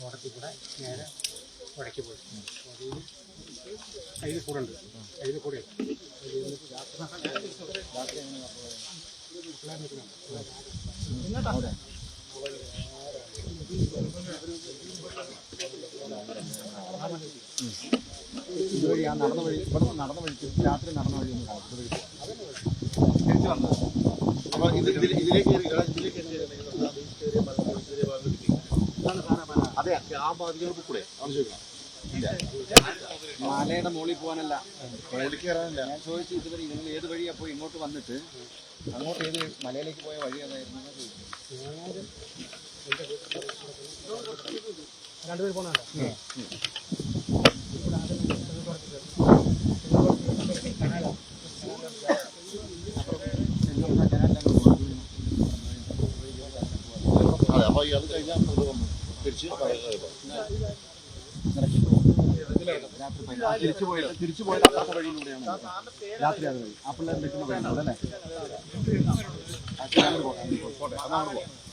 തോട്ടത്തിൽ കൂടെ നേരെ വടക്കി പോയി. അതിൽ കൂടെ ഉണ്ട്, അതിൽ കൂടെ ഇതുവഴി ആ നടന്ന വഴി ഇവിടെ നടന്ന വഴിക്ക് രാത്രി നടന്ന വഴി ഒന്ന് തിരിച്ചു വന്നത്. അപ്പോൾ അതെ ആ ഭാഗത്തേക്ക് കൂടെ മലയുടെ മുകളിൽ പോകാനല്ല, മുകളിൽ കയറാനല്ല ഞാൻ ചോദിച്ചു. ഇതുവരെ നിങ്ങൾ ഏത് വഴി അപ്പോൾ ഇങ്ങോട്ട് വന്നിട്ട് അങ്ങോട്ട് ഏത് മലയിലേക്ക് പോയ വഴി ഏതായിരുന്നു ചോദിച്ചു. രണ്ടുപേർ പോകുന്നുണ്ടോ? അതെ, അപ്പോൾ ഇയാൾ കഴിഞ്ഞാൽ തിരിച്ച് തിരിച്ചു പോയത് അല്ലാത്ത വഴിയിലൂടെയാണ് രാത്രി. അത് വഴി ആ പിള്ളേർ നിൽക്കുന്ന വഴിയിലൂടെ അല്ലേ? പോട്ടെ, അതാണ് പോകാം.